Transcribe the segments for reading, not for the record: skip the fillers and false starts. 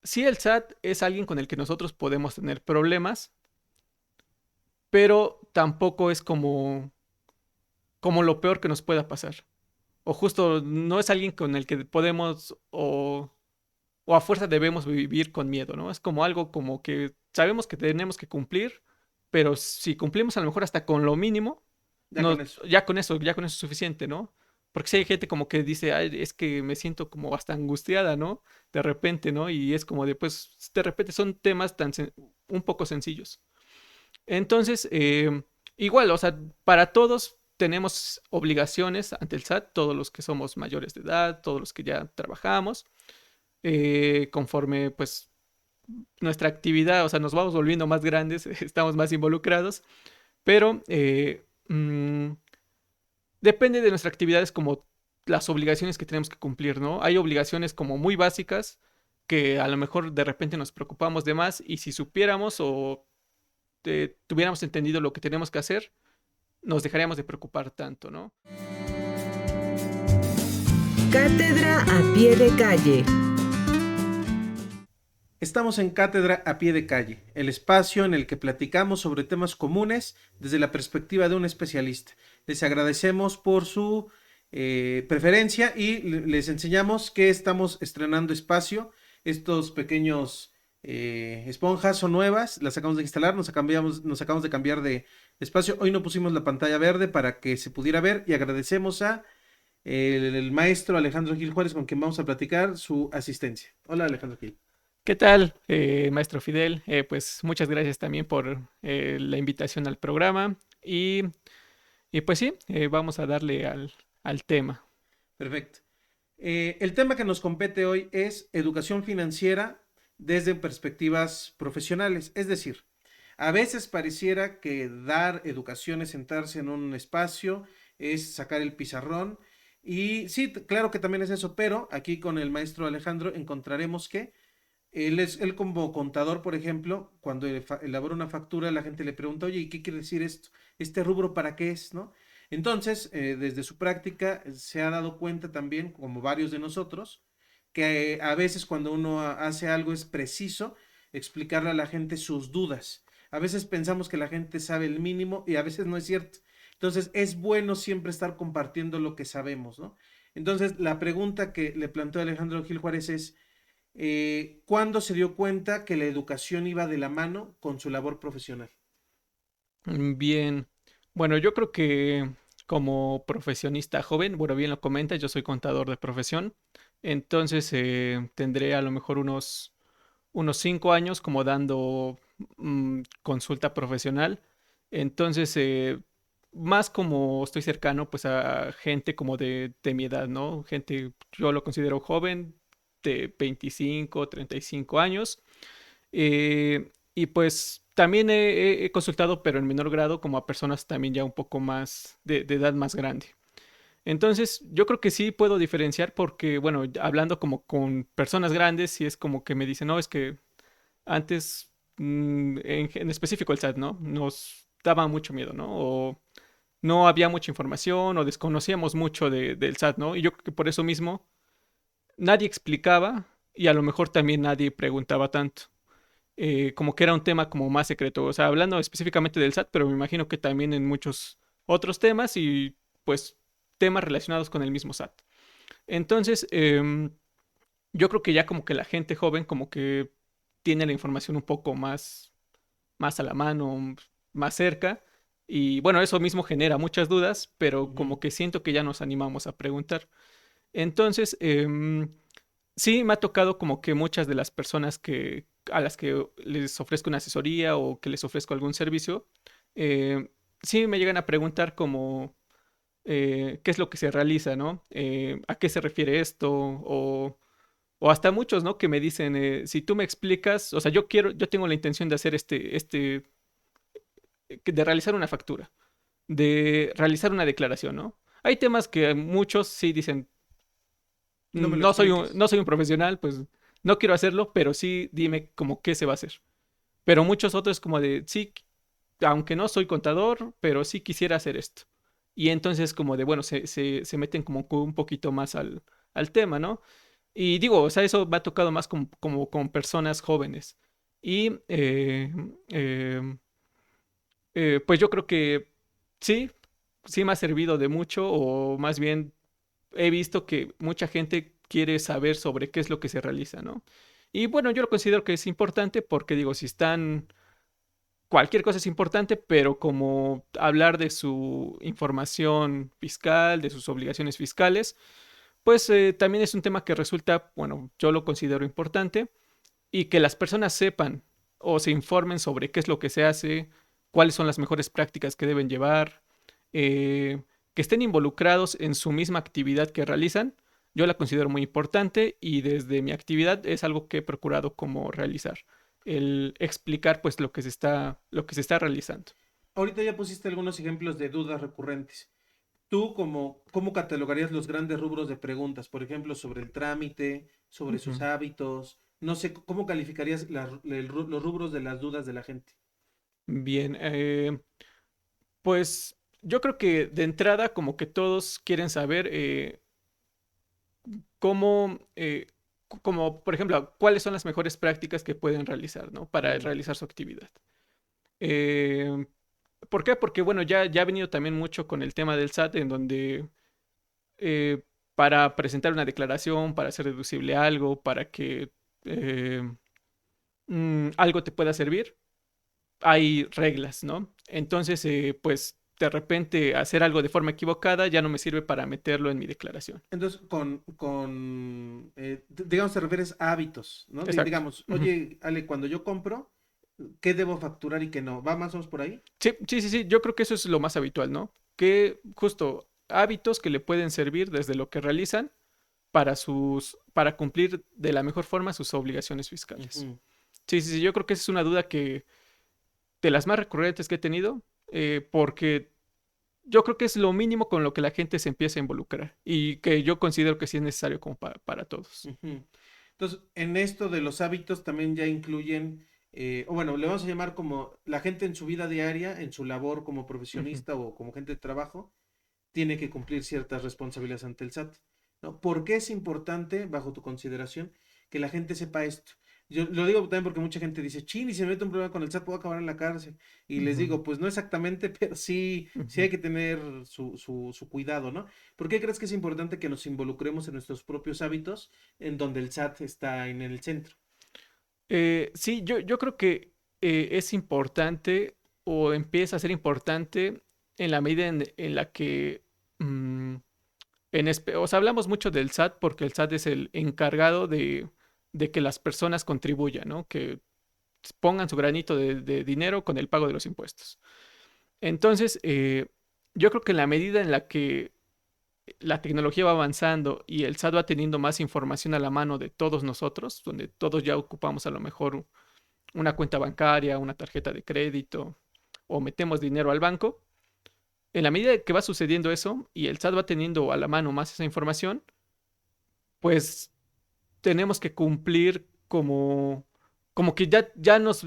sí, el SAT es alguien con el que nosotros podemos tener problemas, pero tampoco es como lo peor que nos pueda pasar. O justo no es alguien con el que podemos o a fuerza debemos vivir con miedo, ¿no? Es como algo como que sabemos que tenemos que cumplir, pero si cumplimos a lo mejor hasta con lo mínimo, Ya con no, eso. ya con eso es suficiente, ¿no? Porque si hay gente como que dice, "Ay, es que me siento como hasta angustiada, ¿no? De repente, ¿no? Y es como de, pues, de repente son temas un poco sencillos. Entonces, igual, o sea, para todos tenemos obligaciones ante el SAT, todos los que somos mayores de edad, todos los que ya trabajamos, conforme pues nuestra actividad, o sea, nos vamos volviendo más grandes, estamos más involucrados, pero depende de nuestra actividad, es como las obligaciones que tenemos que cumplir, ¿no? Hay obligaciones como muy básicas que a lo mejor de repente nos preocupamos de más y si supiéramos o tuviéramos entendido lo que tenemos que hacer, nos dejaríamos de preocupar tanto, ¿no? Cátedra a pie de calle. Estamos en Cátedra a pie de calle, el espacio en el que platicamos sobre temas comunes desde la perspectiva de un especialista. Les agradecemos por su preferencia y les enseñamos que estamos estrenando espacio. Estos pequeños esponjas son nuevas, las acabamos de instalar, nos acabamos de cambiar de espacio. Hoy no pusimos la pantalla verde para que se pudiera ver y agradecemos a el maestro Alejandro Gil Juárez con quien vamos a platicar su asistencia. Hola Alejandro Gil. ¿Qué tal, maestro Fidel? Pues muchas gracias también por la invitación al programa y pues sí, vamos a darle al tema. Perfecto. El tema que nos compete hoy es educación financiera desde perspectivas profesionales. Es decir, a veces pareciera que dar educación es sentarse en un espacio, es sacar el pizarrón. Y sí, claro que también es eso, pero aquí con el maestro Alejandro encontraremos que él como contador, por ejemplo, cuando elabora una factura, la gente le pregunta, oye, ¿y qué quiere decir esto? ¿Este rubro para qué es? ¿No? Entonces, desde su práctica, se ha dado cuenta también, como varios de nosotros, que a veces cuando uno hace algo es preciso explicarle a la gente sus dudas. A veces pensamos que la gente sabe el mínimo y a veces no es cierto. Entonces, es bueno siempre estar compartiendo lo que sabemos, ¿no? Entonces, la pregunta que le planteó Alejandro Gil Juárez es, ¿cuándo se dio cuenta que la educación iba de la mano con su labor profesional? Bien, bueno, yo creo que como profesionista joven, bueno, bien lo comenta, yo soy contador de profesión, entonces tendré a lo mejor unos 5 años como dando consulta profesional. Entonces, más como estoy cercano pues a gente como de mi edad, ¿no? Gente, yo lo considero joven, de 25, 35 años. Y pues también he consultado, pero en menor grado, como a personas también ya un poco más de edad más grande. Entonces, yo creo que sí puedo diferenciar porque, bueno, hablando como con personas grandes, sí es como que me dicen, no, es que antes, en específico el SAT, ¿no? Nos daba mucho miedo, ¿no? O no había mucha información o desconocíamos mucho del SAT, ¿no? Y yo creo que por eso mismo nadie explicaba y a lo mejor también nadie preguntaba tanto. Como que era un tema como más secreto, o sea, hablando específicamente del SAT, pero me imagino que también en muchos otros temas y pues temas relacionados con el mismo SAT. Entonces, yo creo que ya como que la gente joven como que tiene la información un poco más a la mano, más cerca. Y bueno, eso mismo genera muchas dudas, pero Ujú. como que siento que ya nos animamos a preguntar. Entonces, sí, me ha tocado como que muchas de las personas a las que les ofrezco una asesoría o que les ofrezco algún servicio, eh, sí me llegan a preguntar como qué es lo que se realiza, ¿no? ¿A qué se refiere esto? O hasta muchos, ¿no? Que me dicen, si tú me explicas, o sea, yo tengo la intención de hacer de realizar una factura, de realizar una declaración, ¿no? Hay temas que muchos sí dicen, No me lo no soy expliques. no soy un profesional, pues no quiero hacerlo, pero sí dime como qué se va a hacer. Pero muchos otros como de, sí, aunque no soy contador, pero sí quisiera hacer esto. Y entonces como de, bueno, se meten como un poquito más al tema, ¿no? Y digo, o sea, eso me ha tocado más como con personas jóvenes. Y pues yo creo que sí, sí me ha servido de mucho, o más bien he visto que mucha gente quiere saber sobre qué es lo que se realiza, ¿no? Y bueno, yo lo considero que es importante porque digo, si están, cualquier cosa es importante, pero como hablar de su información fiscal, de sus obligaciones fiscales, pues también es un tema que resulta, bueno, yo lo considero importante y que las personas sepan o se informen sobre qué es lo que se hace, cuáles son las mejores prácticas que deben llevar, que estén involucrados en su misma actividad que realizan, yo la considero muy importante y desde mi actividad es algo que he procurado como realizar, el explicar pues lo que se está realizando. Ahorita ya pusiste algunos ejemplos de dudas recurrentes. ¿Tú cómo catalogarías los grandes rubros de preguntas? Por ejemplo, sobre el trámite, sobre sus Ujú. hábitos. No sé, ¿cómo calificarías los rubros de las dudas de la gente? Bien, pues yo creo que de entrada como que todos quieren saber cómo, como por ejemplo, cuáles son las mejores prácticas que pueden realizar, ¿no? Para Ujú. realizar su actividad. Eh, ¿Por qué? Porque, bueno, ya ha venido también mucho con el tema del SAT, en donde eh, para presentar una declaración, para hacer deducible algo, para que eh, algo te pueda servir, hay reglas, ¿no? Entonces, pues de repente hacer algo de forma equivocada ya no me sirve para meterlo en mi declaración. Entonces, digamos, te refieres a hábitos, ¿no? Exacto. Digamos, Ujú. oye, Ale, cuando yo compro, ¿qué debo facturar y qué no? ¿Va más o menos por ahí? Sí, sí, sí, sí, yo creo que eso es lo más habitual, ¿no? Que justo hábitos que le pueden servir desde lo que realizan para cumplir de la mejor forma sus obligaciones fiscales. Ujú. Sí, sí, sí, yo creo que esa es una duda que de las más recurrentes que he tenido, porque yo creo que es lo mínimo con lo que la gente se empieza a involucrar y que yo considero que sí es necesario como para todos. Ujú. Entonces, en esto de los hábitos también ya incluyen, o bueno, le vamos a llamar como la gente en su vida diaria, en su labor como Ujú. profesionista o como gente de trabajo, tiene que cumplir ciertas responsabilidades ante el SAT, ¿no? ¿Por qué es importante, bajo tu consideración, que la gente sepa esto? Yo lo digo también porque mucha gente dice, chin, y si me meto un problema con el SAT, puedo acabar en la cárcel. Y les Ujú. digo, pues no exactamente, pero sí Ujú. hay que tener su cuidado, ¿no? ¿Por qué crees que es importante que nos involucremos en nuestros propios hábitos en donde el SAT está en el centro? Sí, yo creo que es importante o empieza a ser importante en la medida en la que mm, o sea, hablamos mucho del SAT porque el SAT es el encargado de que las personas contribuyan, ¿no? Que pongan su granito de dinero con el pago de los impuestos. Entonces, yo creo que en la medida en la que la tecnología va avanzando y el SAT va teniendo más información a la mano de todos nosotros, donde todos ya ocupamos a lo mejor una cuenta bancaria, una tarjeta de crédito o metemos dinero al banco, en la medida que va sucediendo eso y el SAT va teniendo a la mano más esa información, pues tenemos que cumplir como que el SAT ya nos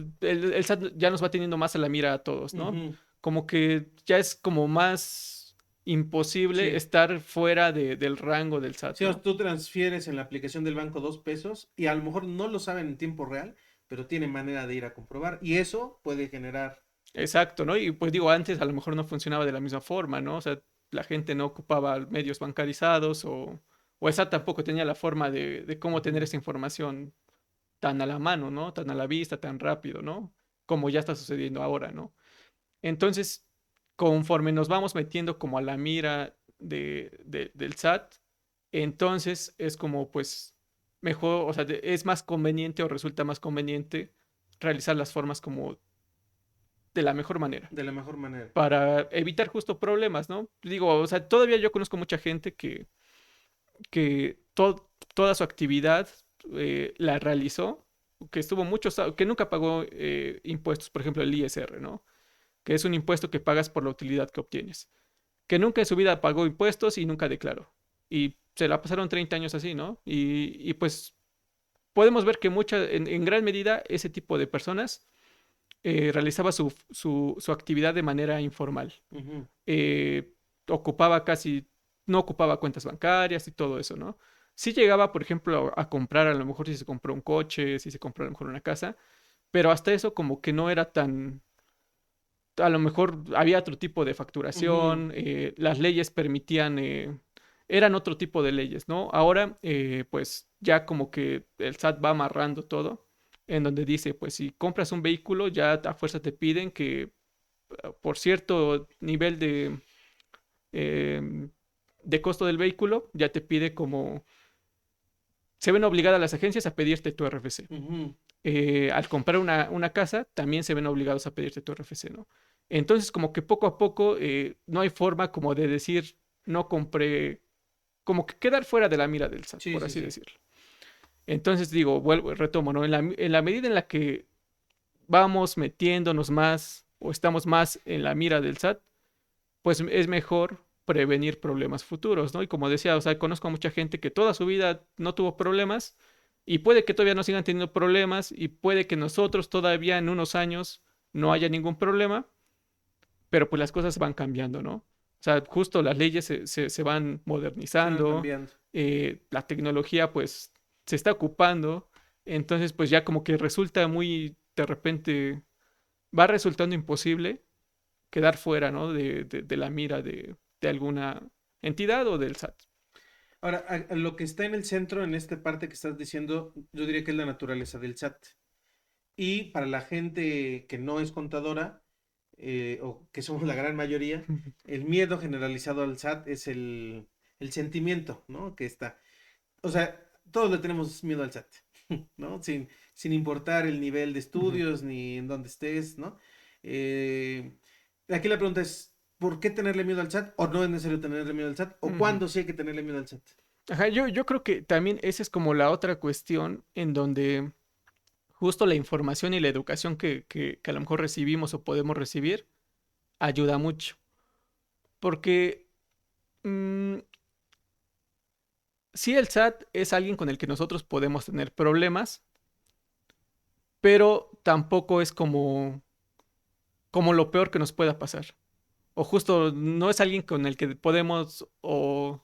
va teniendo más a la mira a todos, ¿no? Ujú. Como que ya es como más imposible Sí. estar fuera del rango del SAT, Si ¿no? tú transfieres en la aplicación del banco 2 pesos y a lo mejor no lo saben en tiempo real, pero tienen manera de ir a comprobar. Y eso puede generar. Exacto, ¿no? Y pues digo, antes a lo mejor no funcionaba de la misma forma, ¿no? O sea, la gente no ocupaba medios bancarizados o esa tampoco tenía la forma de cómo tener Ujú. esa información tan a la mano, ¿no? Tan a la vista, tan rápido, ¿no? Como ya está sucediendo ahora, ¿no? Entonces, conforme nos vamos metiendo como a la mira del SAT, entonces es como pues mejor, o sea, es más conveniente o resulta más conveniente realizar las formas como de la mejor manera De la mejor manera. para evitar justo problemas, ¿no? Digo, o sea, todavía yo conozco mucha gente que toda su actividad la realizó, que estuvo que nunca pagó impuestos, por ejemplo, el ISR, ¿no? Que es un impuesto que pagas por la utilidad que obtienes, que nunca en su vida pagó impuestos y nunca declaró. Y se la pasaron 30 años así, ¿no? Y pues podemos ver que en gran medida ese tipo de personas realizaba su actividad de manera informal. Ujú. eh, ocupaba casi, no ocupaba cuentas bancarias y todo eso, ¿no? Sí llegaba, por ejemplo, a comprar, a lo mejor si se compró un coche, si se compró a lo mejor una casa, pero hasta eso como que no era tan, a lo mejor había otro tipo de Ujú. facturación, las leyes permitían, eran otro tipo de leyes, ¿no? Ahora, pues ya como que el SAT va amarrando todo, en donde dice, pues si compras un vehículo, ya a fuerza te piden que por cierto nivel em, de costo del vehículo, ya te pide como, se ven obligadas las agencias a pedirte tu RFC. Ujú. Al comprar una casa, también se ven obligados a pedirte tu RFC, ¿no? Entonces, como que poco a poco no hay forma como de decir, no compré, como que quedar fuera de la mira del SAT, Sí, por sí, así sí. decirlo. Entonces, digo, vuelvo, retomo, ¿no? En la medida en la que vamos metiéndonos más o estamos más en la mira del SAT, pues es mejor prevenir problemas futuros, ¿no? Y como decía, o sea, conozco a mucha gente que toda su vida no tuvo problemas y puede que todavía no sigan teniendo problemas y puede que nosotros todavía en unos años no haya ningún problema, pero pues las cosas van cambiando, ¿no? O sea, justo las leyes se van Se van modernizando, cambiando. la tecnología pues se está ocupando, entonces pues ya como que resulta muy, de repente, va resultando imposible quedar fuera, ¿no? De la mira de alguna entidad o del SAT. Ahora, a lo que está en el centro, en esta parte que estás diciendo, yo diría que es la naturaleza del SAT. Y para la gente que no es contadora, o que somos la gran mayoría, el miedo generalizado al SAT es el sentimiento, ¿no? Que está. O sea, todos le tenemos miedo al SAT, ¿no? Sin importar el nivel de Ujú, estudios ni en dónde estés, ¿no? Eh, Aquí la pregunta es, ¿por qué tenerle miedo al SAT? ¿O no es necesario tenerle miedo al SAT? ¿O ujú. cuándo sí hay que tenerle miedo al SAT? Ajá, yo creo que también esa es como la otra cuestión en donde justo la información y la educación que a lo mejor recibimos o podemos recibir ayuda mucho. Porque sí, el SAT es alguien con el que nosotros podemos tener problemas, pero tampoco es como lo peor que nos pueda pasar. O justo no es alguien con el que podemos o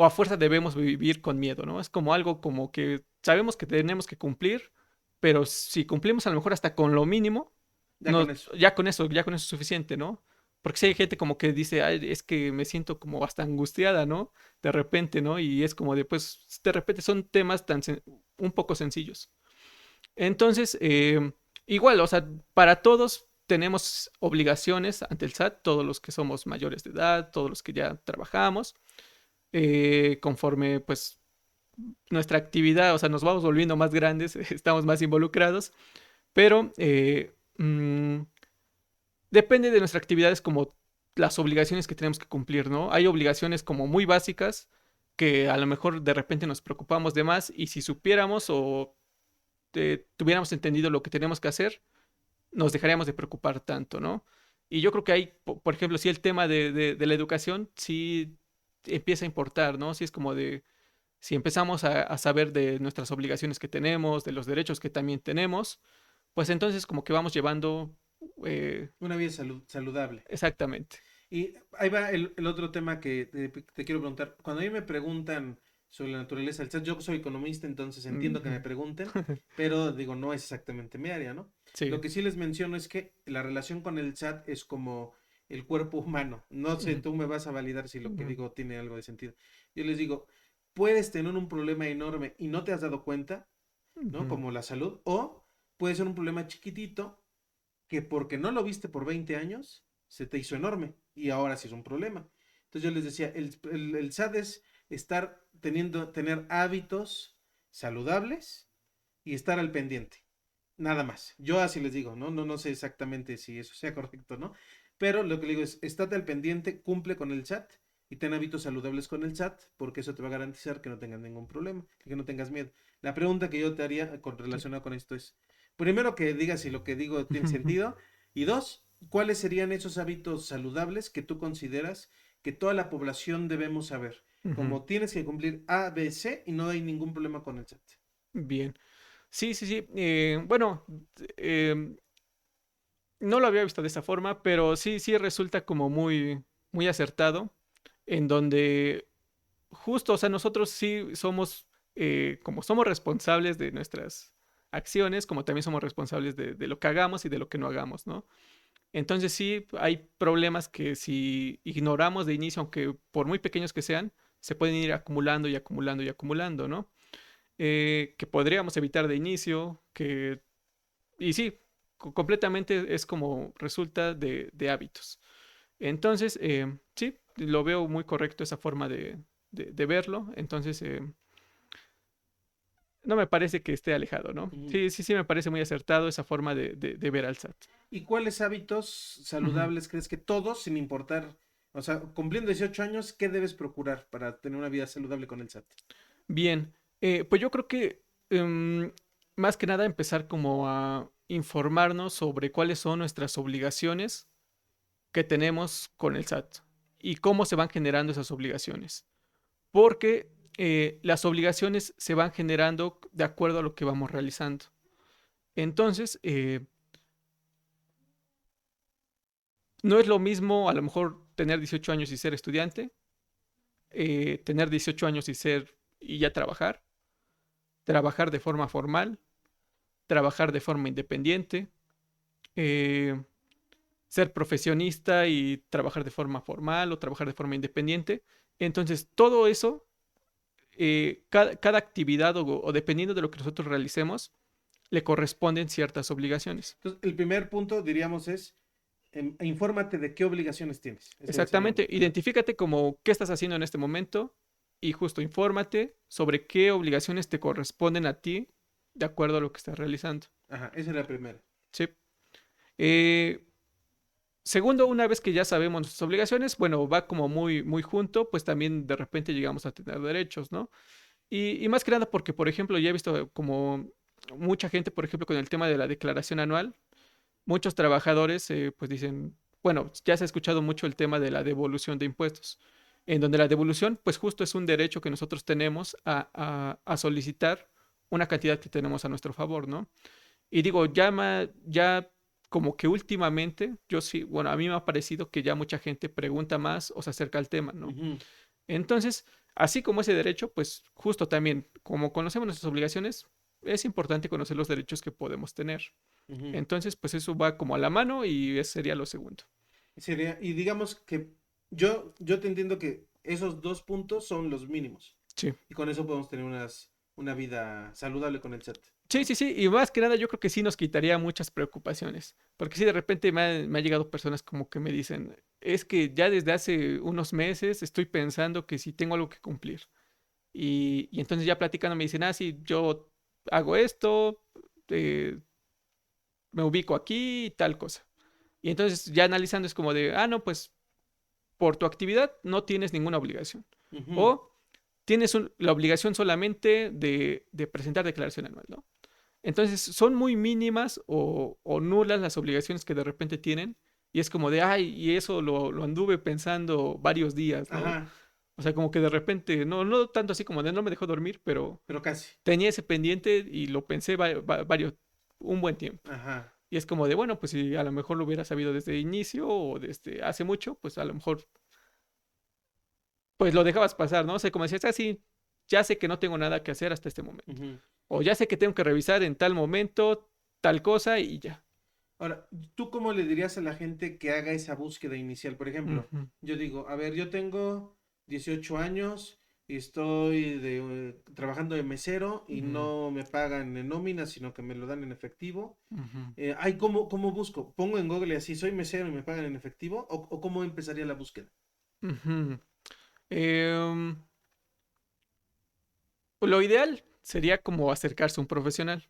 a fuerza debemos vivir con miedo, ¿no? Es como algo como que sabemos que tenemos que cumplir, pero si cumplimos a lo mejor hasta con lo mínimo, Ya con no, eso. ya con eso es suficiente, ¿no? Porque si hay gente como que dice, ay, es que me siento como hasta angustiada, ¿no? De repente, ¿no? Y es como de, pues, de repente son temas un poco sencillos. Entonces, igual, o sea, para todos tenemos obligaciones ante el SAT, todos los que somos mayores de edad, todos los que ya trabajamos, conforme pues nuestra actividad, o sea, nos vamos volviendo más grandes, estamos más involucrados, pero depende de nuestras actividades como las obligaciones que tenemos que cumplir, ¿no? Hay obligaciones como muy básicas que a lo mejor de repente nos preocupamos de más y si supiéramos o tuviéramos entendido lo que tenemos que hacer, nos dejaríamos de preocupar tanto, ¿no? Y yo creo que hay, por ejemplo, si el tema de la educación sí empieza a importar, ¿no? Si es como de, si empezamos a saber de nuestras obligaciones que tenemos, de los derechos que también tenemos, pues entonces como que vamos llevando Una vida saludable. exactamente. Y ahí va el otro tema que te quiero preguntar. Cuando a mí me preguntan sobre la naturaleza del SAT, yo soy economista, entonces entiendo que me Ujú. pregunten, pero digo, no es exactamente mi área, ¿no? Lo Sí. que sí les menciono es que la relación con el SAT es como el cuerpo humano. No sé, Ujú, tú me vas a validar si lo que ujú, digo tiene algo de sentido. Yo les digo, puedes tener un problema enorme y no te has dado cuenta, ¿no? ujú. Como la salud, o puede ser un problema chiquitito que porque no lo viste por 20 años, se te hizo enorme y ahora sí es un problema. Entonces yo les decía, el SAT es tener hábitos saludables y estar al pendiente. Nada más. Yo así les digo, ¿no? No sé exactamente si eso sea correcto, ¿no? Pero lo que le digo es, estate al pendiente, cumple con el SAT y ten hábitos saludables con el SAT, porque eso te va a garantizar que no tengas ningún problema, que no tengas miedo. La pregunta que yo te haría con Sí. relacionado con esto es, primero que digas si lo que digo tiene sentido, y dos, ¿cuáles serían esos hábitos saludables que tú consideras que toda la población debemos saber? Ujú. Como tienes que cumplir A, B, C y no hay ningún problema con el SAT. Bien. Sí, sí, sí. Bueno, no lo había visto de esa forma, pero sí, sí resulta como muy, muy acertado, en donde justo, o sea, nosotros sí somos, como somos responsables de nuestras acciones, como también somos responsables de lo que hagamos y de lo que no hagamos, ¿no? Entonces sí, hay problemas que si ignoramos de inicio, aunque por muy pequeños que sean, se pueden ir acumulando y acumulando y acumulando, ¿no? Que podríamos evitar de inicio, que... Y sí, completamente es como resulta de hábitos. Entonces, sí, lo veo muy correcto esa forma de verlo. Entonces, no me parece que esté alejado, ¿no? Ujú. Sí, sí, sí, me parece muy acertado esa forma de ver al SAT. ¿Y cuáles hábitos Ujú. saludables crees que todos, sin importar, o sea, cumpliendo 18 años, qué debes procurar para tener una vida saludable con el SAT? Bien, pues yo creo que más que nada empezar como a informarnos sobre cuáles son nuestras obligaciones que tenemos con el SAT y cómo se van generando esas obligaciones. Porque las obligaciones se van generando de acuerdo a lo que vamos realizando. Entonces, no es lo mismo a lo mejor tener 18 años y ser estudiante, tener 18 años y ya trabajar, trabajar de forma formal, trabajar de forma independiente, eh, ser profesionista y trabajar de forma formal o trabajar de forma independiente. Entonces, todo eso, cada actividad o dependiendo de lo que nosotros realicemos, le corresponden ciertas obligaciones. Entonces, el primer punto, diríamos, es infórmate de qué obligaciones tienes. Ese sería uno. Exactamente, Ajá. identifícate como qué estás haciendo en este momento y justo infórmate sobre qué obligaciones te corresponden a ti de acuerdo a lo que estás realizando. Ajá, esa era la primera. ¿Sí? Eh, Segundo, una vez que ya sabemos nuestras obligaciones, bueno, va como muy, muy junto, pues también de repente llegamos a tener derechos, ¿no? Y más que nada porque, por ejemplo, ya he visto como mucha gente, por ejemplo, con el tema de la declaración anual, muchos trabajadores pues dicen, bueno, ya se ha escuchado mucho el tema de la devolución de impuestos, en donde la devolución pues justo es un derecho que nosotros tenemos a solicitar una cantidad que tenemos a nuestro favor, ¿no? Y digo, ya como que últimamente, yo sí, bueno, a mí me ha parecido que ya mucha gente pregunta más o se acerca al tema, ¿no? Ujú, Entonces, así como ese derecho, pues justo también, como conocemos nuestras obligaciones, es importante conocer los derechos que podemos tener. ujú. Entonces, pues eso va como a la mano y ese sería lo segundo. Sería, y digamos que yo te entiendo que esos dos puntos son los mínimos. Sí. Y con eso podemos tener una vida saludable con el SAT. Sí, sí, sí. Y más que nada, yo creo que sí nos quitaría muchas preocupaciones. Porque sí, de repente me ha llegado personas como que me dicen, es que ya desde hace unos meses estoy pensando que sí tengo algo que cumplir. Y entonces ya platicando me dicen, ah, sí, yo hago esto, eh, me ubico aquí y tal cosa. Y entonces ya analizando es como de, ah, no, pues por tu actividad no tienes ninguna obligación. Ujú, O tienes la obligación solamente de presentar declaración anual, ¿no? Entonces son muy mínimas o nulas las obligaciones que de repente tienen. Y es como de, ay, y eso lo anduve pensando varios días, ¿no? ajá, O sea, como que de repente, no tanto así como de no me dejó dormir, pero pero casi. tenía ese pendiente y lo pensé un buen tiempo. Ajá. Y es como de, bueno, pues si a lo mejor lo hubiera sabido desde el inicio o desde hace mucho, pues a lo mejor, pues lo dejabas pasar, ¿no? O sea, como decías, así, ya sé que no tengo nada que hacer hasta este momento. Ujú. O ya sé que tengo que revisar en tal momento tal cosa y ya. Ahora, ¿tú cómo le dirías a la gente que haga esa búsqueda inicial? Por ejemplo, Ujú, yo digo, a ver, yo tengo 18 años y estoy trabajando de mesero y ujú, no me pagan en nómina, sino que me lo dan en efectivo. ujú, Ay, ¿cómo busco? ¿Pongo en Google así, soy mesero y me pagan en efectivo? ¿O cómo empezaría la búsqueda? ujú. Em, lo ideal sería como acercarse a un profesional.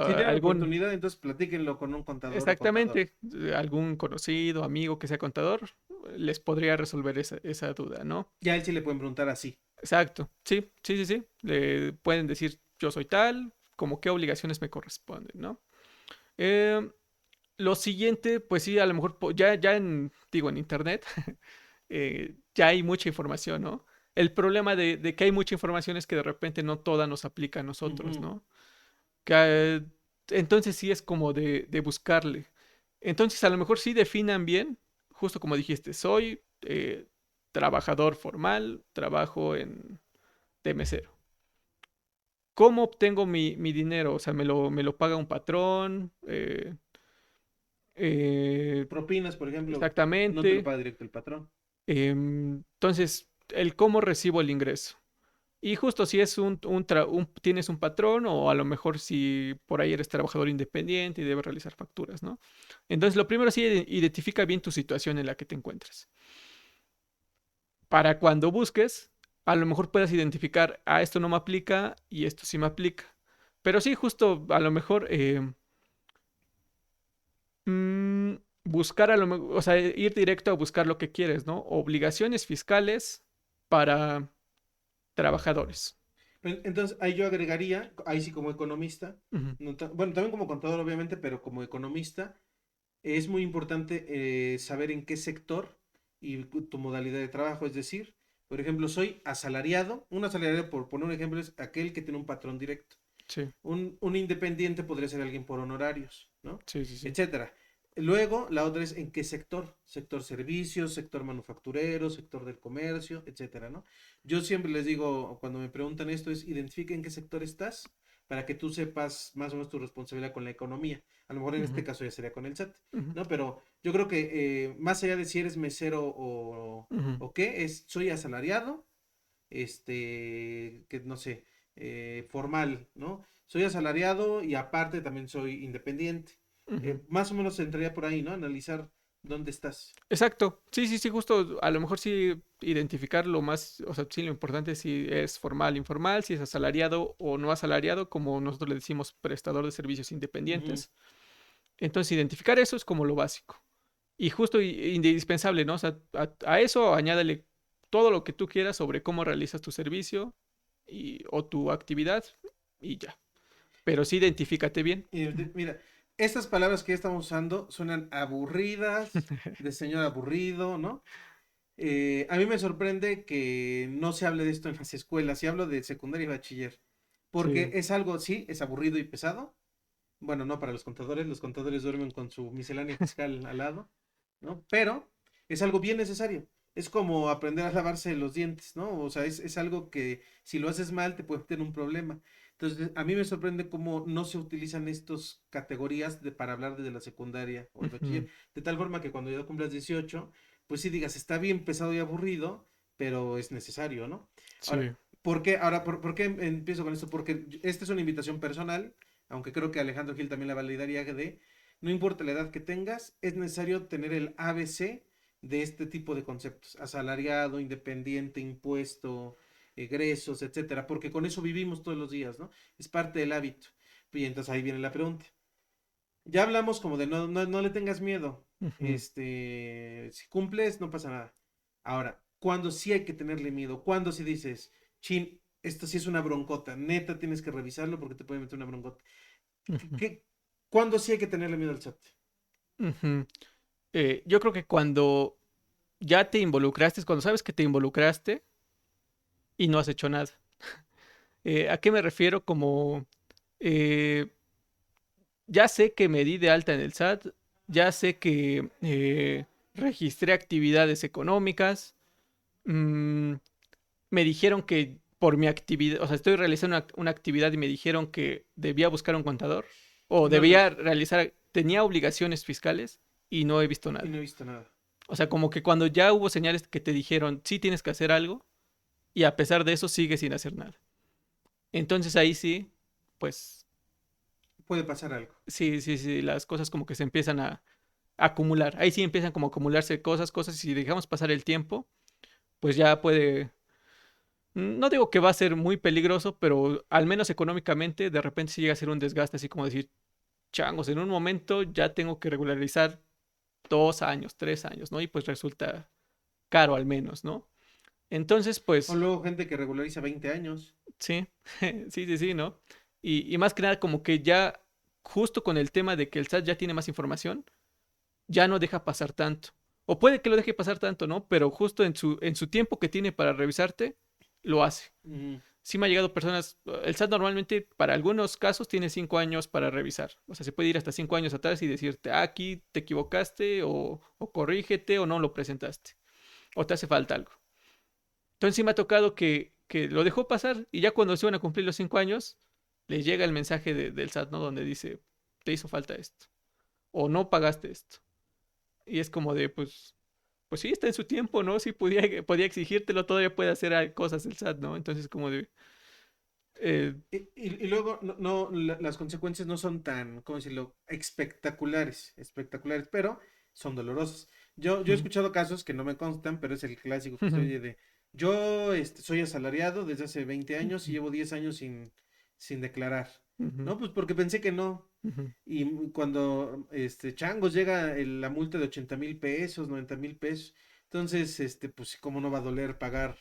Si tienen la Algún, oportunidad, entonces platíquenlo con un contador o contadora. exactamente, algún conocido, amigo que sea contador, les podría resolver esa duda, ¿no? Ya a él sí le pueden preguntar así. Exacto, sí, sí, sí, sí. Le pueden decir yo soy tal, como qué obligaciones me corresponden, ¿no? Eh, lo siguiente, pues sí, a lo mejor digo, en internet, ya hay mucha información, ¿no? El problema de que hay mucha información es que de repente no toda nos aplica a nosotros, Ujú, ¿no? Que, entonces sí es como de buscarle. Entonces a lo mejor sí definan bien, justo como dijiste, soy trabajador formal, de mesero. ¿Cómo obtengo mi dinero? O sea, me lo paga un patrón. Eh, Propinas, por ejemplo, no te lo exactamente. paga directo el patrón. Entonces, el cómo recibo el ingreso. Y justo si es tienes un patrón o a lo mejor si por ahí eres trabajador independiente y debes realizar facturas, ¿no? Entonces, lo primero sí, identifica bien tu situación en la que te encuentres. Para cuando busques, a lo mejor puedas identificar, esto no me aplica y esto sí me aplica. Pero sí, justo a lo mejor mm, buscar o sea, ir directo a buscar lo que quieres, ¿no? Obligaciones fiscales para trabajadores. Entonces, ahí yo agregaría, ahí sí como economista, Ujú. bueno, también como contador obviamente, pero como economista, es muy importante saber en qué sector y tu modalidad de trabajo. Es decir, por ejemplo, soy asalariado. Un asalariado, por poner un ejemplo, es aquel que tiene un patrón directo. Sí, Un independiente podría ser alguien por honorarios, ¿no? sí, sí, sí. Etcétera. Luego, la otra es en qué sector. Sector servicios, sector manufacturero, sector del comercio, etcétera, ¿no? Yo siempre les digo, cuando me preguntan esto, es identifica en qué sector estás para que tú sepas más o menos tu responsabilidad con la economía. A lo mejor en este Ujú, caso ya sería con el SAT, ujú, ¿no? Pero yo creo que más allá de si eres mesero ujú, o qué, soy asalariado, que no sé, formal, ¿no? Soy asalariado y aparte también soy independiente. ujú. Más o menos entraría por ahí, ¿no? Analizar dónde estás. Exacto. Sí, sí, sí, justo a lo mejor sí identificar lo más, o sea, sí, lo importante es si es formal, informal, si es asalariado o no asalariado, como nosotros le decimos prestador de servicios Ujú, independientes. Entonces, identificar eso es como lo básico. Y justo indispensable, ¿no? O sea, a eso añádale todo lo que tú quieras sobre cómo realizas tu servicio o tu actividad y ya. Pero sí identifícate bien. Mira, estas palabras que ya estamos usando suenan aburridas, de señor aburrido, ¿no? A mí me sorprende que no se hable de esto en las escuelas, y hablo de secundaria y bachiller, porque Sí. es algo, sí, es aburrido y pesado. Bueno, no para los contadores duermen con su miscelánea fiscal al lado, ¿no? Pero es algo bien necesario. Es como aprender a lavarse los dientes, ¿no? O sea, es algo que si lo haces mal te puede tener un problema. Entonces, a mí me sorprende cómo no se utilizan estas categorías para hablar de la secundaria o el Ujú, bachiller, de tal forma que cuando ya cumplas 18 pues sí digas, está bien pesado y aburrido, pero es necesario, ¿no? Ahora, sí. ¿por qué empiezo con esto? Porque esta es una invitación personal, aunque creo que Alejandro Gil también la validaría de, no importa la edad que tengas, es necesario tener el ABC de este tipo de conceptos, asalariado, independiente, impuesto, egresos, etcétera, porque con eso vivimos todos los días, ¿no? Es parte del hábito. Y entonces ahí viene la pregunta. Ya hablamos como de no le tengas miedo. Ujú. Si cumples, no pasa nada. Ahora, ¿cuándo sí hay que tenerle miedo? ¿Cuándo sí dices, chin, esto sí es una broncota, neta tienes que revisarlo porque te puede meter una broncota? Ujú, ¿Qué, ¿Cuándo sí hay que tenerle miedo al SAT? ujú. Yo creo que cuando ya te involucraste, cuando sabes que te involucraste y no has hecho nada. ¿A qué me refiero? Como eh, ya sé que me di de alta en el SAT, ya sé que registré actividades económicas, mm, me dijeron que por mi actividad, o sea, estoy realizando una actividad y me dijeron que debía buscar un contador o Y no lo he debía hecho. realizar, tenía obligaciones fiscales y no he visto Y no nada. he visto nada. O sea, como que cuando ya hubo señales que te dijeron, sí tienes que hacer algo, y a pesar de eso sigues sin hacer nada. Entonces ahí sí, pues Puede pasar algo. sí, sí, sí, las cosas como que se empiezan a acumular. Ahí sí empiezan como a acumularse cosas, y si dejamos pasar el tiempo, pues ya puede, no digo que va a ser muy peligroso, pero al menos económicamente de repente sí llega a ser un desgaste, así como decir, changos, en un momento ya tengo que regularizar 2 años, 3 años, ¿no? Y pues resulta caro al menos, ¿no? Entonces, O pues luego gente que regulariza 20 años. sí, sí, sí, sí, ¿no? Y más que nada como que ya justo con el tema de que el SAT ya tiene más información, ya no deja pasar tanto. O puede que lo deje pasar tanto, ¿no? Pero justo en su tiempo que tiene para revisarte, lo hace. Ujú. Sí me ha llegado personas, el SAT normalmente para algunos casos tiene 5 años para revisar. O sea, se puede ir hasta 5 años atrás y decirte, aquí te equivocaste o corrígete o no lo presentaste. O te hace falta algo. Entonces sí me ha tocado que lo dejó pasar y ya cuando se iban a cumplir los 5 años, les llega el mensaje del SAT, ¿no? Donde dice, te hizo falta esto o no pagaste esto. Y es como de, pues sí, está en su tiempo, ¿no? Sí podía exigírtelo, todavía puede hacer cosas el SAT, ¿no? Entonces como de, eh, Y luego las consecuencias no son tan, ¿cómo decirlo? Espectaculares, pero son dolorosas. Yo he ujú, escuchado casos que no me constan, pero es el clásico que se ujú, oye de, yo soy asalariado desde hace 20 años y ujú, llevo 10 años sin declarar. ujú, No, pues porque pensé que no. ujú. Y cuando changos llega la multa de 80,000 pesos, 90,000 pesos, entonces, pues, ¿cómo no va a doler pagar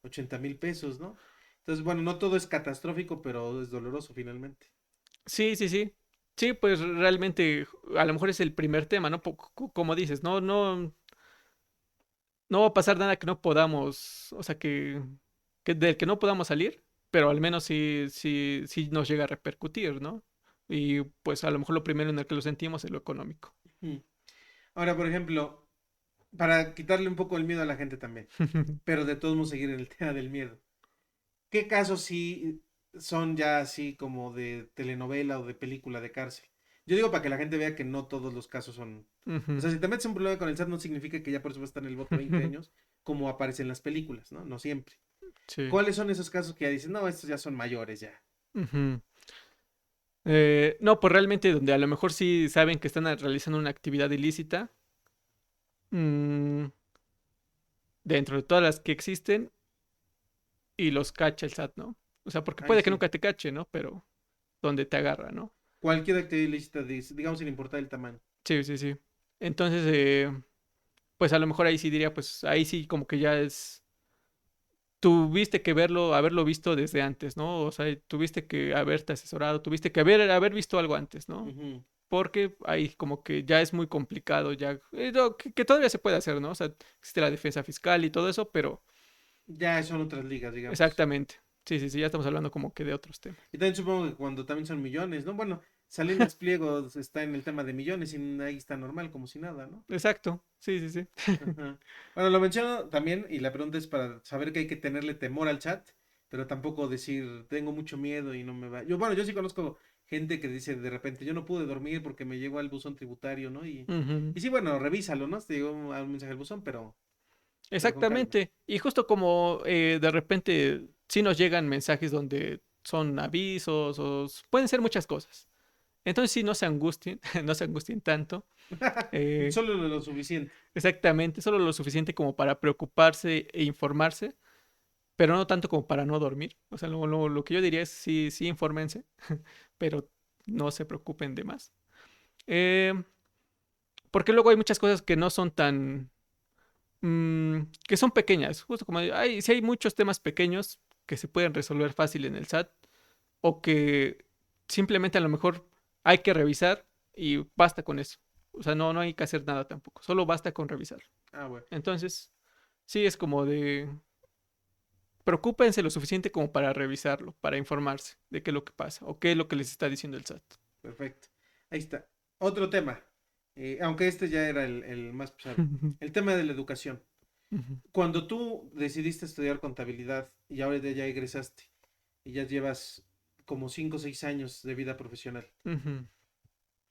80,000 pesos, ¿no? Entonces, bueno, no todo es catastrófico, pero es doloroso finalmente. Sí, sí, sí. Sí, pues realmente a lo mejor es el primer tema, ¿no? Como dices, no va a pasar nada que no podamos, o sea, que del que no podamos salir, pero al menos sí nos llega a repercutir, ¿no? Y pues a lo mejor lo primero en el que lo sentimos es lo económico. Mm. Ahora, por ejemplo, para quitarle un poco el miedo a la gente también, pero de todos modos seguir en el tema del miedo. ¿Qué casos sí son ya así como de telenovela o de película de cárcel? Yo digo para que la gente vea que no todos los casos son... O Ujú. sea, si te metes en un problema con el SAT no significa que ya por eso vas a estar en el bote 20 años, como aparece en las películas, ¿no? No siempre. Sí. ¿Cuáles son esos casos que ya dicen, no, estos ya son mayores ya? Ujú. No, pues realmente donde a lo mejor sí saben que están realizando una actividad ilícita, mm, dentro de todas las que existen, y los cacha el SAT, ¿no? O sea, porque Ahí puede que sí. nunca te cache, ¿no? Pero donde te agarra, ¿no? Cualquier actividad ilícita, digamos sin importar el tamaño. Sí, sí, sí. Entonces, pues a lo mejor ahí sí diría, pues ahí sí como que ya es, tuviste que haberlo visto desde antes, ¿no? O sea, tuviste que haberte asesorado, tuviste que haber visto algo antes, ¿no? Ujú. Porque ahí como que ya es muy complicado, ya, no, que todavía se puede hacer, ¿no? O sea, existe la defensa fiscal y todo eso, pero Ya son otras ligas, digamos. exactamente. Sí, sí, sí, ya estamos hablando como que de otros temas. Y también supongo que cuando también son millones, ¿no? Bueno, Salinas Pliego está en el tema de millones y ahí está normal, como si nada, ¿no? Exacto, sí, sí, sí. Ajá. Bueno, lo menciono también y la pregunta es para saber que hay que tenerle temor al chat, pero tampoco decir, tengo mucho miedo y no me va. Yo, bueno, yo sí conozco gente que dice de repente, yo no pude dormir porque me llegó al buzón tributario, ¿no? Ujú. Y sí, bueno, revísalo, ¿no? Te llegó un mensaje al buzón, pero con calma. Exactamente. Y justo como de repente sí nos llegan mensajes donde son avisos o pueden ser muchas cosas. Entonces sí, no se angustien, no se angustien tanto. eh, Solo lo suficiente. exactamente, solo lo suficiente como para preocuparse e informarse, pero no tanto como para no dormir. O sea, lo que yo diría es sí, sí, infórmense, pero no se preocupen de más. Eh, porque luego hay muchas cosas que no son tan que son pequeñas, justo como si hay muchos temas pequeños que se pueden resolver fácil en el SAT o que simplemente a lo mejor hay que revisar y basta con eso. O sea, no hay que hacer nada tampoco, solo basta con revisar. Ah, bueno, Entonces, sí es como de preocúpense lo suficiente como para revisarlo, para informarse de qué es lo que pasa o qué es lo que les está diciendo el SAT. perfecto. Ahí está. Otro tema, aunque este ya era el más pesado. El tema de la educación. Cuando tú decidiste estudiar contabilidad y ahora ya egresaste y ya llevas como 5 o 6 años de vida profesional,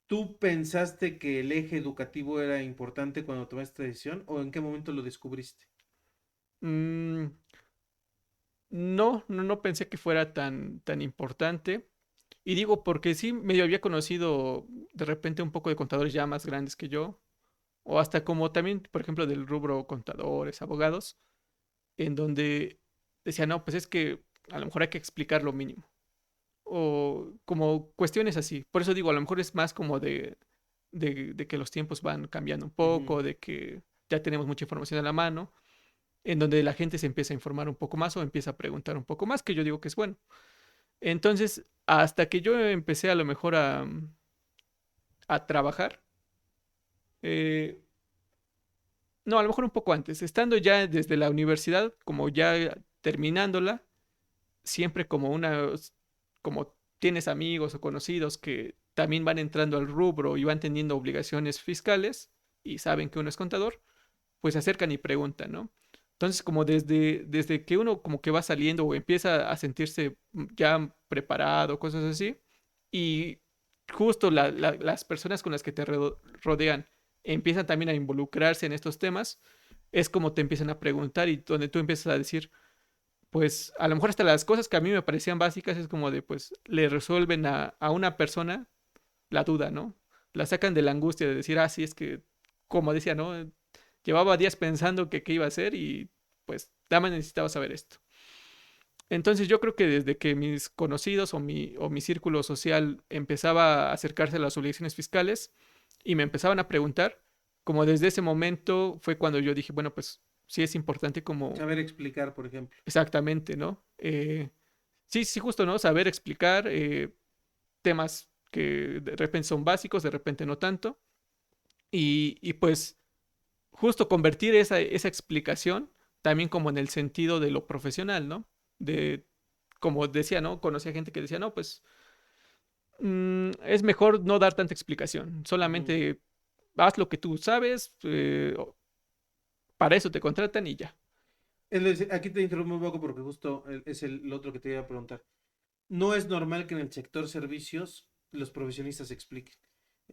¿tú pensaste que el eje educativo era importante cuando tomaste esta decisión o en qué momento lo descubriste? Mm, no pensé que fuera tan importante. Y digo porque sí, medio había conocido de repente un poco de contadores ya más grandes que yo, o hasta como también, por ejemplo, del rubro contadores, abogados, en donde decía, no, pues es que a lo mejor hay que explicar lo mínimo, o como cuestiones así. Por eso digo, a lo mejor es más como de que los tiempos van cambiando un Ujú. poco, de que ya tenemos mucha información a la mano, en donde la gente se empieza a informar un poco más o empieza a preguntar un poco más, que yo digo que es bueno. Entonces, hasta que yo empecé a lo mejor a trabajar, eh, no, a lo mejor un poco antes, estando ya desde la universidad, como ya terminándola, siempre como tienes amigos o conocidos que también van entrando al rubro y van teniendo obligaciones fiscales y saben que uno es contador, pues se acercan y preguntan, ¿no? Entonces, como desde que uno como que va saliendo o empieza a sentirse ya preparado, cosas así, y justo las personas con las que te rodean empiezan también a involucrarse en estos temas, es como te empiezan a preguntar y donde tú empiezas a decir, pues a lo mejor hasta las cosas que a mí me parecían básicas es como de, pues le resuelven a una persona la duda, ¿no? La sacan de la angustia de decir, sí, es que, como decía, ¿no? Llevaba días pensando que qué iba a hacer y pues dama necesitaba saber esto. Entonces yo creo que desde que mis conocidos o mi círculo social empezaba a acercarse a las obligaciones fiscales y me empezaban a preguntar, como desde ese momento fue cuando yo dije, bueno, pues sí es importante como Saber explicar, por ejemplo. exactamente, ¿no? Sí, sí, justo, ¿no? Saber explicar temas que de repente son básicos, de repente no tanto. Y pues justo convertir esa explicación también como en el sentido de lo profesional, ¿no? De, como decía, ¿no? Conocía gente que decía, no, pues es mejor no dar tanta explicación, Ujú. solamente haz lo que tú sabes, para eso te contratan y ya. Aquí te interrumpo un poco porque justo es el otro que te iba a preguntar. No es normal que en el sector servicios los profesionistas expliquen.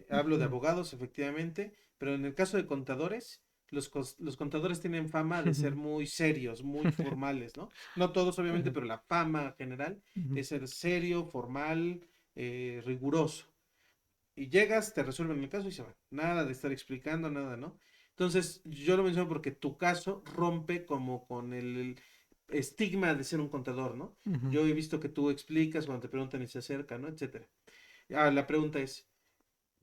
Hablo de Ujú. abogados, efectivamente, pero en el caso de contadores, los contadores tienen fama de ser muy serios, muy formales, ¿no? No todos, obviamente, Ajá. pero la fama general Ujú. es ser serio, formal, riguroso. Y llegas, te resuelven el caso y se van. Nada de estar explicando, nada, ¿no? Entonces, yo lo menciono porque tu caso rompe como con el estigma de ser un contador, ¿no? Ujú. Yo he visto que tú explicas cuando te preguntan y se acercan, ¿no? Etcétera. La pregunta es,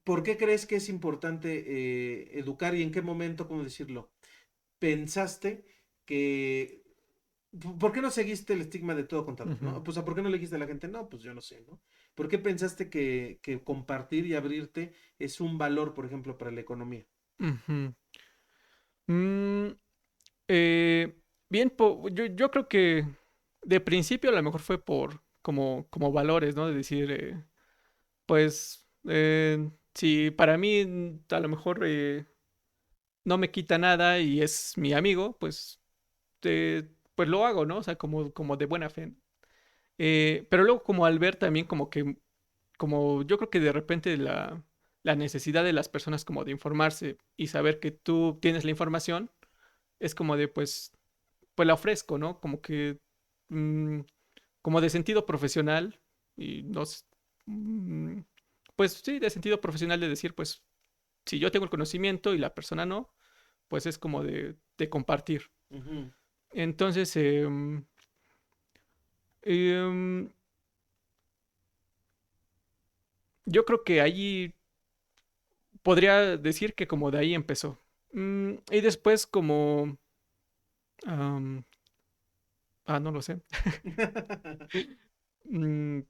¿por qué crees que es importante educar y en qué momento, cómo decirlo, pensaste que... ¿Por qué no seguiste el estigma de todo contador, Ujú. no? Pues, ¿por qué no le dijiste a la gente? No, pues yo no sé, ¿no? ¿Por qué pensaste que compartir y abrirte es un valor, por ejemplo, para la economía? Ujú. Mm, eh, bien, yo creo que de principio a lo mejor fue por como valores, ¿no? De decir, pues, si para mí a lo mejor no me quita nada y es mi amigo, pues lo hago, ¿no? O sea, como de buena fe. Pero luego como al ver también como yo creo que de repente la necesidad de las personas como de informarse y saber que tú tienes la información, es como de, pues la ofrezco, ¿no? Como que, mm, como de sentido profesional y no sé, mm, pues sí, de sentido profesional de decir, pues si yo tengo el conocimiento y la persona no, pues es como de compartir. Ujú. Entonces, em, yo creo que allí podría decir que como de ahí empezó. Y después como... am, no lo sé. Mm,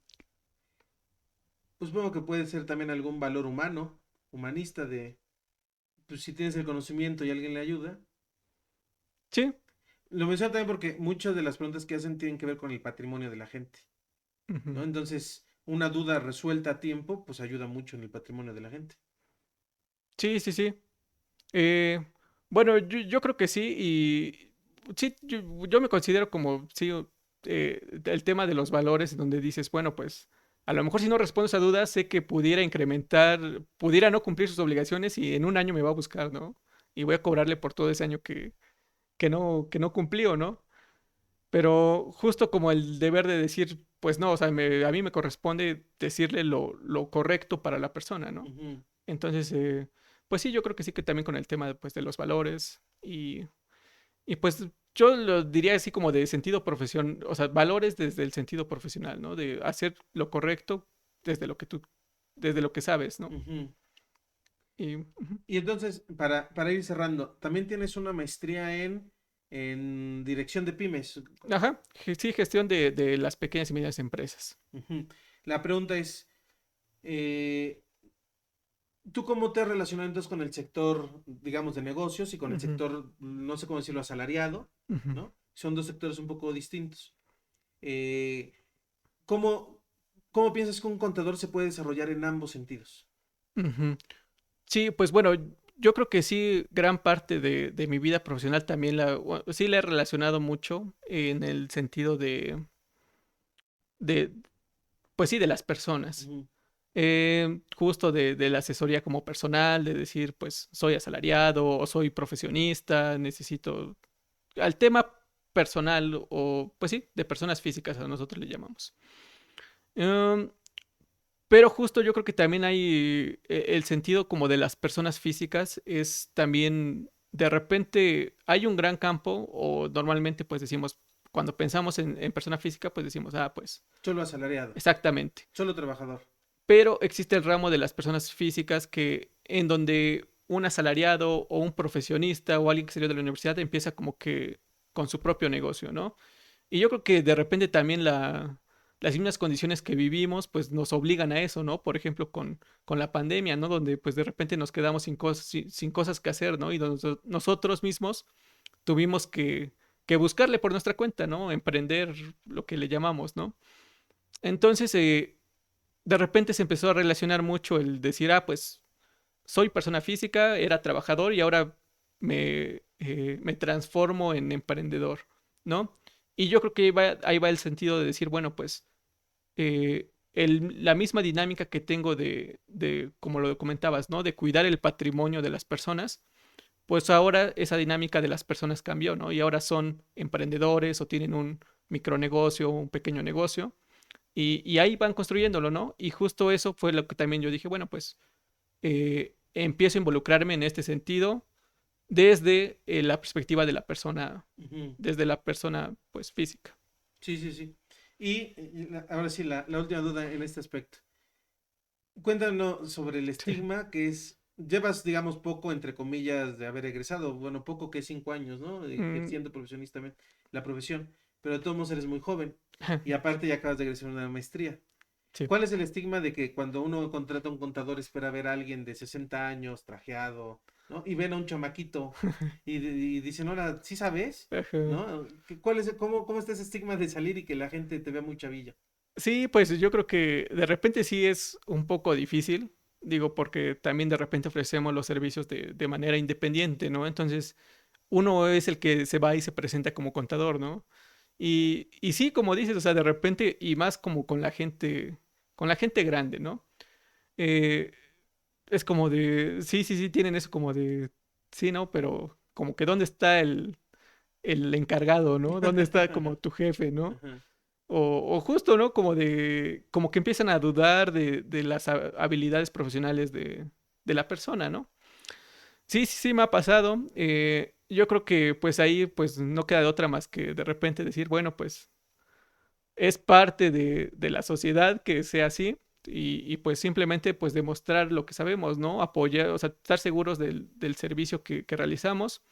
Pues supongo que puede ser también algún valor humano, humanista de, pues si tienes el conocimiento y alguien le ayuda. sí. Lo menciono también porque muchas de las preguntas que hacen tienen que ver con el patrimonio de la gente, Ujú. ¿no? Entonces, una duda resuelta a tiempo, pues ayuda mucho en el patrimonio de la gente. Sí, sí, sí. Eh, bueno, yo creo que sí, y sí, yo me considero como, sí, el tema de los valores, donde dices, bueno, pues a lo mejor si no respondo a esa duda, sé que pudiera incrementar, pudiera no cumplir sus obligaciones y en un año me va a buscar, ¿no? Y voy a cobrarle por todo ese año que no cumplió, ¿no? Pero justo como el deber de decir, pues no, o sea, a mí me corresponde decirle lo correcto para la persona, ¿no? Ujú. Entonces, pues sí, yo creo que sí que también con el tema pues, de los valores y pues yo lo diría así como de sentido profesional, o sea, valores desde el sentido profesional, ¿no? De hacer lo correcto desde lo que desde lo que sabes, ¿no? Ujú. Y, ujú. Y entonces, para ir cerrando, también tienes una maestría en dirección de pymes. Ajá, sí, gestión de las pequeñas y medianas empresas. Ujú. La pregunta es, eh, ¿tú cómo te has relacionado entonces con el sector, digamos, de negocios y con el Ujú, sector, no sé cómo decirlo, asalariado, ujú, ¿no? Son dos sectores un poco distintos. Eh, ¿cómo, cómo piensas que un contador se puede desarrollar en ambos sentidos? ujú. Sí, pues bueno, yo creo que sí, gran parte de mi vida profesional también sí la he relacionado mucho en el sentido de, pues sí, de las personas. Ujú. Justo de la asesoría como personal, de decir, pues soy asalariado o soy profesionista, necesito al tema personal o, pues sí, de personas físicas, a nosotros le llamamos. Em, pero justo yo creo que también hay el sentido como de las personas físicas es también, de repente hay un gran campo o normalmente pues decimos, cuando pensamos en persona física, pues decimos, ah, pues Solo asalariado, exactamente. solo trabajador. Pero existe el ramo de las personas físicas que en donde un asalariado o un profesionista o alguien que salió de la universidad empieza como que con su propio negocio, ¿no? Y yo creo que de repente también las mismas condiciones que vivimos pues nos obligan a eso, ¿no? Por ejemplo, con la pandemia, ¿no? Donde pues de repente nos quedamos sin cosas que hacer, ¿no? Y donde nosotros mismos tuvimos que buscarle por nuestra cuenta, ¿no? Emprender lo que le llamamos, ¿no? Entonces, de repente se empezó a relacionar mucho el decir, ah, pues soy persona física, era trabajador y ahora me transformo en emprendedor, ¿no? Y yo creo que ahí va el sentido de decir, bueno, pues la misma dinámica que tengo como lo comentabas, ¿no? De cuidar el patrimonio de las personas, pues ahora esa dinámica de las personas cambió, ¿no? Y ahora son emprendedores o tienen un micronegocio, un pequeño negocio, y ahí van construyéndolo, ¿no? Y justo eso fue lo que también yo dije, bueno, pues empiezo a involucrarme en este sentido desde la perspectiva de la persona, Ujú. desde la persona, pues, física. Sí, sí, sí. Ahora sí, la última duda en este aspecto. Cuéntanos sobre el estigma que es, llevas, digamos, poco, entre comillas, de haber egresado, bueno, poco que 5 años, ¿no? Mm, Ejerciendo profesionista la profesión, pero de todos modos eres muy joven y aparte ya acabas de egresar una maestría. sí. ¿Cuál es el estigma de que cuando uno contrata a un contador espera ver a alguien de 60 años, trajeado, ¿no? Y ven a un chamaquito y dicen, ahora, ¿sí sabes? Ajá. ¿No? ¿Cómo está ese estigma de salir y que la gente te vea muy chavillo? Sí, pues yo creo que de repente sí es un poco difícil, digo, porque también de repente ofrecemos los servicios de manera independiente, ¿no? Entonces, uno es el que se va y se presenta como contador, ¿no? Y sí, como dices, o sea, de repente, y más como con la gente grande, ¿no? Eh, es como de, sí, sí, sí, tienen eso como de, sí, ¿no? Pero como que ¿dónde está el encargado, ¿no? ¿Dónde está como tu jefe, ¿no? Ajá. O justo, ¿no? Como que empiezan a dudar de las habilidades profesionales de la persona, ¿no? Sí, sí, sí, me ha pasado. Yo creo que pues ahí pues no queda de otra más que de repente decir, bueno, pues es parte de la sociedad que sea así y pues simplemente pues demostrar lo que sabemos, ¿no? Apoyar, o sea, estar seguros del servicio que realizamos.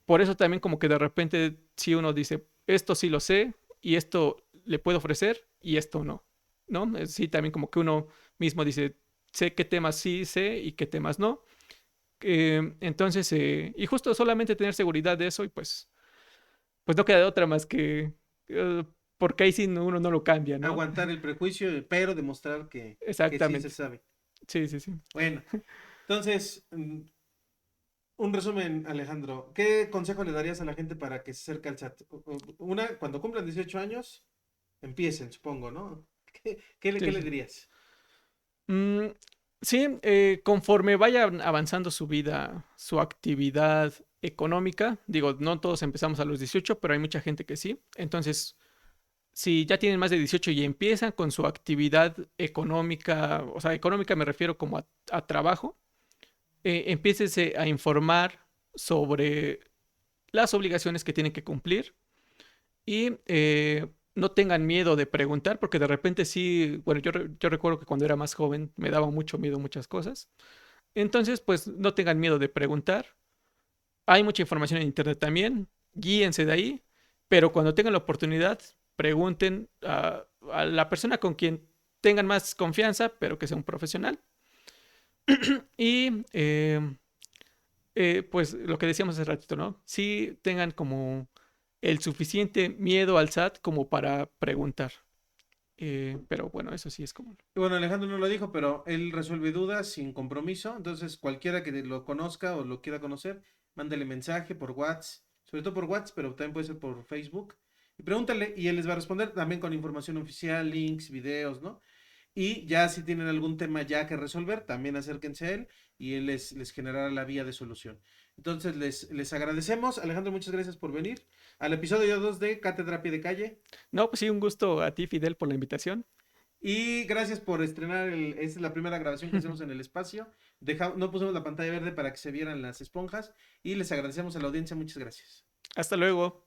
Por eso también como que de repente si uno dice, esto sí lo sé y esto le puedo ofrecer y esto no, ¿no? Sí, también como que uno mismo dice, sé qué temas sí sé y qué temas no. Entonces, y justo solamente tener seguridad de eso y pues no queda de otra más que, eh, porque ahí sí uno no lo cambia, ¿no? Aguantar el prejuicio, pero demostrar que sí se Exactamente. sabe. Sí, sí, sí. Bueno, entonces, un resumen, Alejandro. ¿Qué consejo le darías a la gente para que se acerque al SAT? Una, cuando cumplan 18 años, empiecen, supongo, ¿no? ¿Qué Sí, le sí. dirías? Mm, sí, conforme vaya avanzando su vida, su actividad económica, digo, no todos empezamos a los 18, pero hay mucha gente que sí. Entonces, si ya tienen más de 18 y empiezan con su actividad económica, o sea, económica me refiero como a trabajo, empiécese a informar sobre las obligaciones que tienen que cumplir y no tengan miedo de preguntar, porque de repente sí, bueno, yo recuerdo que cuando era más joven me daba mucho miedo muchas cosas. Entonces, pues no tengan miedo de preguntar. Hay mucha información en internet también, guíense de ahí, pero cuando tengan la oportunidad, pregunten a la persona con quien tengan más confianza, pero que sea un profesional. Y pues lo que decíamos hace ratito, ¿no? Sí tengan como el suficiente miedo al SAT como para preguntar. Pero bueno, eso sí es común. Bueno, Alejandro no lo dijo, pero él resuelve dudas sin compromiso. Entonces, cualquiera que lo conozca o lo quiera conocer, mándale mensaje por WhatsApp, sobre todo por WhatsApp, pero también puede ser por Facebook. Y pregúntale y él les va a responder también con información oficial, links, videos, ¿no? Y ya si tienen algún tema ya que resolver, también acérquense a él y él les generará la vía de solución. Entonces les agradecemos. Alejandro, muchas gracias por venir al episodio 2 de Cátedra a Pie de Calle. No, pues sí, un gusto a ti, Fidel, por la invitación. Y gracias por estrenar esta es la primera grabación que hacemos en el espacio. No pusimos la pantalla verde para que se vieran las esponjas. Y les agradecemos a la audiencia. Muchas gracias. Hasta luego.